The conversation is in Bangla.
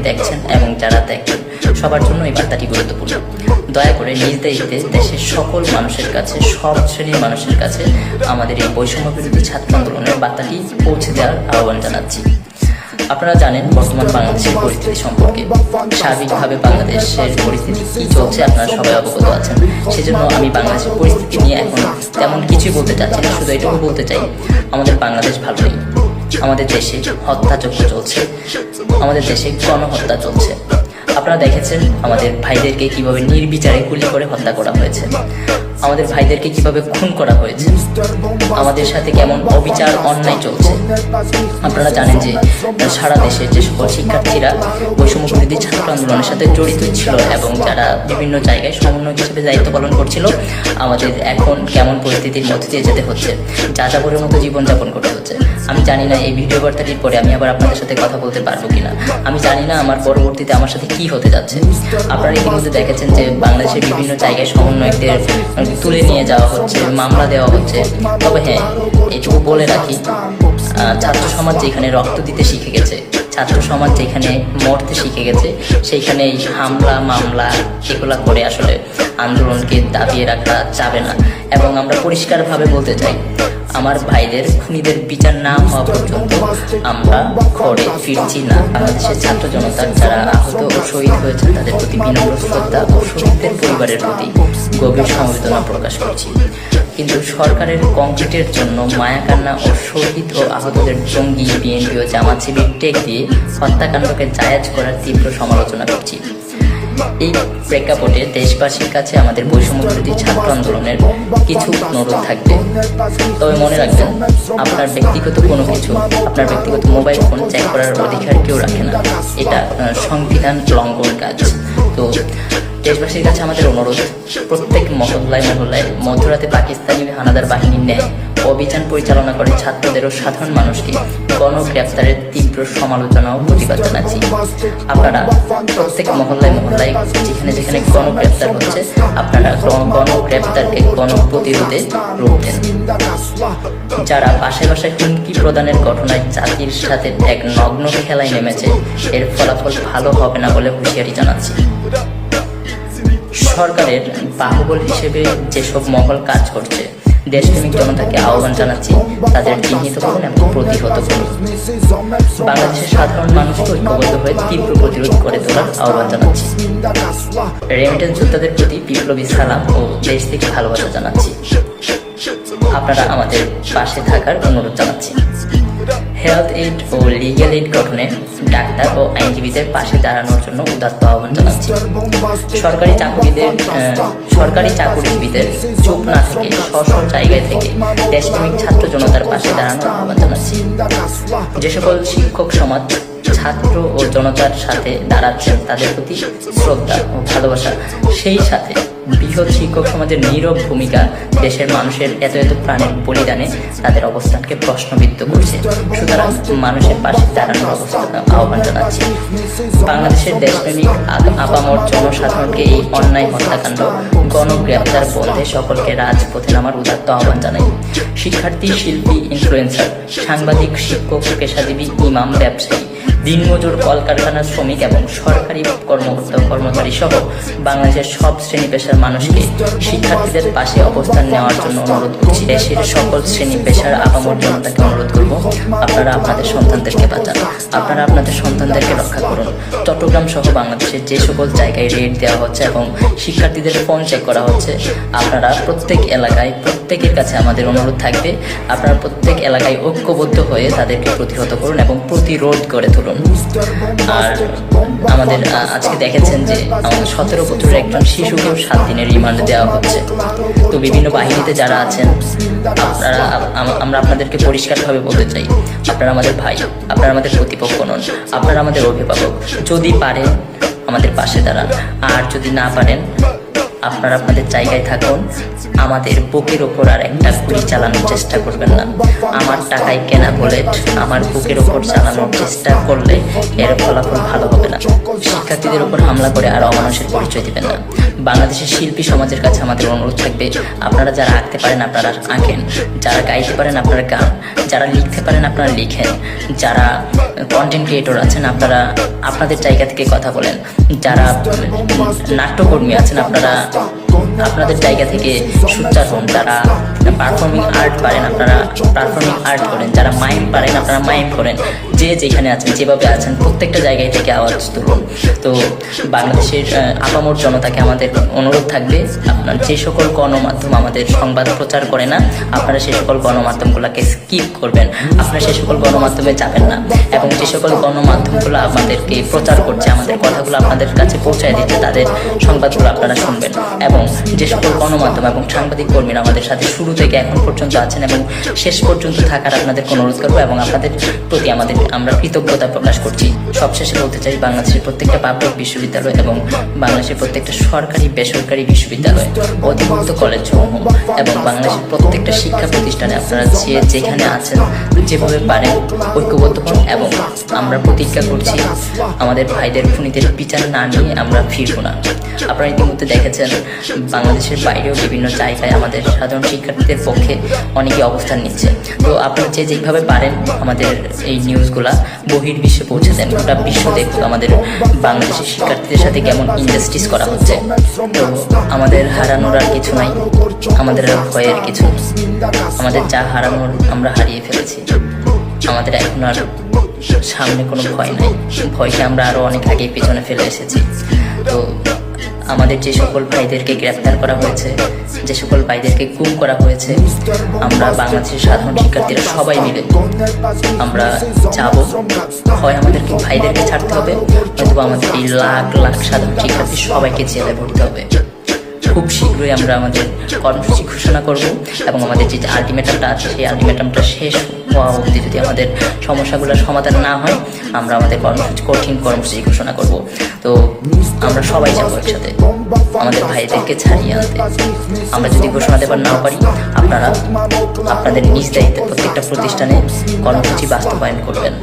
দেখছেন এবং যারা দেখবেন সবার জন্য এই বার্তাটি গুরুত্বপূর্ণ। দয়া করে নিজ দায়িত্বে দেশের সকল মানুষের কাছে, সব শ্রেণীর মানুষের কাছে আমাদের এই বৈষম্য বিরোধী ছাত্র আন্দোলনের বার্তাটি পৌঁছে দেওয়ার আহ্বান জানাচ্ছি। আপনারা জানেন বর্তমান বাংলাদেশের পরিস্থিতি সম্পর্কে, সার্বিকভাবে বাংলাদেশের পরিস্থিতি কি চলছে আপনারা সবাই অবগত আছেন। সেজন্য আমি বাংলাদেশের পরিস্থিতি নিয়ে এখন তেমন কিছুই বলতে চাচ্ছি না, শুধু এটুকু বলতে চাই আমাদের বাংলাদেশ ভালো নেই। আমাদের দেশে হত্যাযজ্ঞ চলছে, আমাদের দেশে গণহত্যা চলছে। আপনারা দেখেছেন আমাদের ভাইদেরকে কিভাবে নির্বিচারে গুলি করে হত্যা করা হয়েছে, আমাদের ভাইদেরকে কিভাবে খুন করা হয়েছে, আমাদের সাথে কেমন অবিচার অন্যায় চলছে। আপনারা জানেন যে সারা দেশের যে সকল শিক্ষার্থীরা বৈষম্য বিরোধী ছাত্র আন্দোলনের সাথে জড়িত ছিল এবং যারা বিভিন্ন জায়গায় সমন্বয় হিসেবে দায়িত্ব পালন করছিল, আমাদের এখন কেমন পরিস্থিতির মধ্যে দিয়ে যেতে হচ্ছে, যাযাবরের মতো জীবনযাপন করতে হচ্ছে। আমি জানি না এই ভিডিও বার্তাটির পরে আমি আবার আপনাদের সাথে কথা বলতে পারবো কিনা, আমি জানি না আমার পরবর্তীতে আমার সাথে কি হতে যাচ্ছে। আপনারা ইতিমধ্যে দেখেছেন যে বাংলাদেশের বিভিন্ন জায়গায় সমন্বয়কদের তুলে নিয়ে যাওয়া হচ্ছে, মামলা দেওয়া হচ্ছে। তবে হ্যাঁ, এটুকু বলে রাখি, ছাত্র সমাজ যেখানে রক্ত দিতে শিখে গেছে, ছাত্র সমাজ যেখানে মরতে শিখে গেছে, সেইখানে এই হামলা মামলা এগুলা করে আসলে আন্দোলনকে দাবিয়ে রাখা যাবে না। এবং আমরা পরিষ্কারভাবে বলতে চাই, আমার ভাইদের খুনিদের বিচার না হওয়া পর্যন্ত আমরা ঘরে ফিরছি না। বাংলাদেশের ছাত্র জনতার যারা আহত ও শহীদ হয়েছেন তাদের প্রতি বিনম্র শ্রদ্ধা ও শহীদদের পরিবারের প্রতি গভীর সমবেদনা প্রকাশ করছি। কিন্তু সরকারের কংক্রিটের জন্য মায়াকান্না ও শহীদ ও আহতদের জঙ্গি বিএনপি ও জামাত শিবির টেক দিয়ে হত্যাকাণ্ডকে জায়েজ করার তীব্র সমালোচনা করছি। এই প্রেক্ষাপটে দেশবাসীর কাছে আমাদের বৈষম্য বিরোধী ছাত্র আন্দোলনের কিছু অনুরোধ থাকবে। তবে মনে রাখবেন, আপনার ব্যক্তিগত কোনো কিছু, আপনার ব্যক্তিগত মোবাইল ফোন চেক করার অধিকার কেউ রাখে না, এটা সংবিধান লঙ্ঘন কাজ। তো দেশবাসীর কাছে আমাদের অনুরোধ, প্রত্যেক মহল্লায় মহল্লায় মধ্যরাতে পাকিস্তানি হানাদার বাহিনীর ন্যায় অভিযান পরিচালনা করে ছাত্রদের ও সাধারণ মানুষকে গণগ্রেপ্তারের তীব্র সমালোচনা ও প্রতিবাদ জানাচ্ছি। আপনারা প্রত্যেক মহল্লায় মহল্লায় যেখানে যেখানে গণগ্রেপ্তার হচ্ছে, আপনারা গণগ্রেপ্তারকে গণপ্রতিরোধে রূপ দেন। যারা বাসায় বাসায় হুমকি প্রদানের ঘটনায় জাতির সাথে এক নগ্ন খেলায় নেমেছে, এর ফলাফল ভালো হবে না বলে হুঁশিয়ারি জানাচ্ছি। সরকারের বাহুবল হিসেবে যেসব মহল কাজ করছে, দেশপ্রেমিক জনতাকে আহ্বান জানাচ্ছি, তাদের চিহ্নিত করুন এবং প্রতিহত করুন। বাংলাদেশের সাধারণ মানুষকে ঐক্যবদ্ধ হয়ে তীব্র প্রতিরোধ করে তোলার আহ্বান জানাচ্ছি। রেমিটেন্স যোদ্ধাদের প্রতি বিপ্লবী সালাম ও দেশ থেকে ভালোবাসা জানাচ্ছি। আপনারা আমাদের পাশে থাকার অনুরোধ জানাচ্ছি। হেলথ এইড ও লিগ্যাল এইড গঠনে ডাক্তার ও আইনজীবীদের পাশে দাঁড়ানোর জন্য উদাত্ত আহ্বান জানাচ্ছি। সরকারি চাকুরিজীবীদের চুপ না থেকে স্ব জায়গায় থেকে দেশপ্রেমিক ছাত্র জনতার পাশে দাঁড়ানোর আহ্বান জানাচ্ছি। যে সকল শিক্ষক সমাজ ছাত্র ও জনতার সাথে দাঁড়াচ্ছেন, তাদের প্রতি শ্রদ্ধা ও ভালোবাসা, সেই সাথে বৃহৎ শিক্ষক সমাজের নীরব ভূমিকা দেশের মানুষের এত এত প্রাণের বলিদানে তাদের অবস্থানকে প্রশ্নবিদ্ধ করছে। সুতরাং মানুষের পাশে দাঁড়ানোর আহ্বান জানাচ্ছি। বাংলাদেশের দেশপ্রেমিক আপামর জনসাধারণকে এই অন্যায় হত্যাকাণ্ড গণগ্রেপ্তার বন্ধে সকলকে রাজপথে নামার উদাত্ত আহ্বান জানাই। শিক্ষার্থী, শিল্পী, ইনফ্লুয়েন্সার, সাংবাদিক, শিক্ষক, পেশাজীবী, ইমাম, ব্যবসায়ী, দিনমজুর, কলকারখানার শ্রমিক এবং সরকারি কর্মচারী সহ বাংলাদেশের সব শ্রেণী পেশার মানুষকে শিক্ষার্থীদের পাশে অবস্থান নেওয়ার জন্য অনুরোধ করছি। দেশের সকল শ্রেণী পেশার আপামর জনতাকে অনুরোধ করব, আপনারা আপনাদের সন্তানদেরকে বাঁচান, আপনারা আপনাদের সন্তানদেরকে রক্ষা করুন। চট্টগ্রাম সহ বাংলাদেশের যে সকল জায়গায় রেড দেওয়া হচ্ছে এবং শিক্ষার্থীদের ফোন চেক করা হচ্ছে, আপনারা প্রত্যেক এলাকায়, প্রত্যেকের কাছে আমাদের অনুরোধ থাকবে, আপনারা প্রত্যেক এলাকায় ঐক্যবদ্ধ হয়ে তাদেরকে প্রতিহত করুন এবং প্রতিরোধ করে তুলুন। আর আমাদের আজকে দেখেছেন যে আমাদের 17 বছরের একজন শিশুকেও 7 দিনের রিমান্ড দেওয়া হচ্ছে। তো বিভিন্ন বাহিনীতে যারা আছেন, আমরা আপনাদেরকে পরিষ্কারভাবে বলতে চাই, আপনারা আমাদের ভাই, আপনারা আমাদের প্রতিপক্ষ নন, আপনারা আমাদের অভিভাবক। যদি পারেন আমাদের পাশে দাঁড়ান, আর যদি না পারেন আপনারা আপনাদের জায়গায় থাকুন। আমাদের বুকের ওপর আর একটা গুলি চালানোর চেষ্টা করবেন না। আমার টাকায় কেনা বুলেট আমার বুকের ওপর চালানোর চেষ্টা করলে এর ফলাফল ভালো হবে না। শিক্ষার্থীদের উপর হামলা করে আর অমানুষের পরিচয় দিবেন না। বাংলাদেশের শিল্পী সমাজের কাছে আমাদের অনুরোধ থাকবে, আপনারা যারা আঁকতে পারেন আপনারা আঁকেন, যারা গাইতে পারেন আপনারা গান, যারা লিখতে পারেন আপনারা লিখেন, যারা কন্টেন্ট ক্রিয়েটর আছেন আপনারা আপনাদের জায়গা থেকে কথা বলেন, যারা নাট্যকর্মী আছেন আপনারা আপনাদের জায়গা থেকে সোচ্চার হন, যারা পারফর্মিং আর্ট পারেন আপনারা পারফর্মিং আর্ট করেন, যারা মাইম পারেন আপনারা মাইম করেন। যে যেখানে আছেন যেভাবে আছেন প্রত্যেকটা জায়গায় থেকে আওয়াজ তুলুন। তো বাংলাদেশের আপামর জনতাকে আমাদের অনুরোধ থাকবে, আপনার যে সকল গণমাধ্যম আমাদের সংবাদ প্রচার করে না আপনারা সেই সকল গণমাধ্যমগুলোকে স্কিপ করবেন, আপনারা সেই সকল গণমাধ্যমে যাবেন না, এবং যে সকল গণমাধ্যমগুলো আমাদেরকে প্রচার করছে আমাদের কথাগুলো আপনাদের কাছে পৌঁছায় দিচ্ছে তাদের সংবাদগুলো আপনারা শুনবেন। এবং যে সকল গণমাধ্যম এবং সাংবাদিক কর্মীরা আমাদের সাথে শুরু থেকে এখন পর্যন্ত আছেন এবং শেষ পর্যন্ত থাকার আপনাদেরকে অনুরোধ করবো এবং আপনাদের প্রতি আমরা কৃতজ্ঞতা প্রকাশ করছি। সবশেষে বলতে চাই, বাংলাদেশের প্রত্যেকটা পাবলিক বিশ্ববিদ্যালয় এবং বাংলাদেশের প্রত্যেকটা সরকারি বেসরকারি বিশ্ববিদ্যালয়, অধিভুক্ত কলেজ সমূহ এবং বাংলাদেশের প্রত্যেকটা শিক্ষা প্রতিষ্ঠানে আপনারা যেখানে আছেন যেভাবে পারেন ঐক্যবদ্ধ হন। এবং আমরা প্রতিজ্ঞা করছি আমাদের ভাইদের খুনিদের বিচার না নিয়ে আমরা ফিরবো না। আপনারা ইতিমধ্যে দেখেছেন বাংলাদেশের বাইরেও বিভিন্ন জায়গায় আমাদের সাধারণ শিক্ষার্থীদের পক্ষে অনেকে অবস্থান নিচ্ছে। তো আপনারা যেভাবে পারেন আমাদের এই নিউজগুলা বহির্বিশ্বে পৌঁছে দেন, গোটা বিশ্ব দেখুক আমাদের বাংলাদেশের শিক্ষার্থীদের সাথে কেমন ইনজাস্টিস করা হচ্ছে। তো আমাদের হারানোর আর কিছু নাই, আমাদের আর ভয়ের কিছু নেই, আমাদের যা হারানোর আমরা হারিয়ে ফেলেছি, আমাদের এখন আর সামনে কোনো ভয় নাই, ভয়কে আমরা আরো অনেক আগে পিছনে ফেলে এসেছি। তো আমাদের যে সকল ভাইদেরকে গ্রেফতার করা হয়েছে, যে সকল ভাইদেরকে গুম করা হয়েছে, আমরা বাংলাদেশের সাধারণ শিক্ষার্থীরা সবাই মিলে আমরা যাব, হয় আমাদেরকে ভাইদেরকে ছাড়তে হবে, অথবা আমাদের এই লাখ লাখ সাধারণ শিক্ষার্থী সবাইকে জেলে ভরতে হবে। খুব শীঘ্রই আমরা আমাদের কর্মসূচি ঘোষণা করব এবং আমাদের যে আলটিমেটামটা আছে সেই আলটিমেটামটা শেষ হওয়া অবধি যদি আমাদের সমস্যাগুলোর সমাধান না হয় আমরা আমাদের কঠিন কর্মসূচি ঘোষণা করব। তো আমরা সবাই যাবো একসাথে আমাদের ভাইদেরকে ছাড়িয়ে আনতে। আমরা যদি ঘোষণা দেবার নাও পারি আপনারা আপনাদের নিজ দায়িত্বে প্রত্যেকটা প্রতিষ্ঠানে কর্মসূচি বাস্তবায়ন করবেন।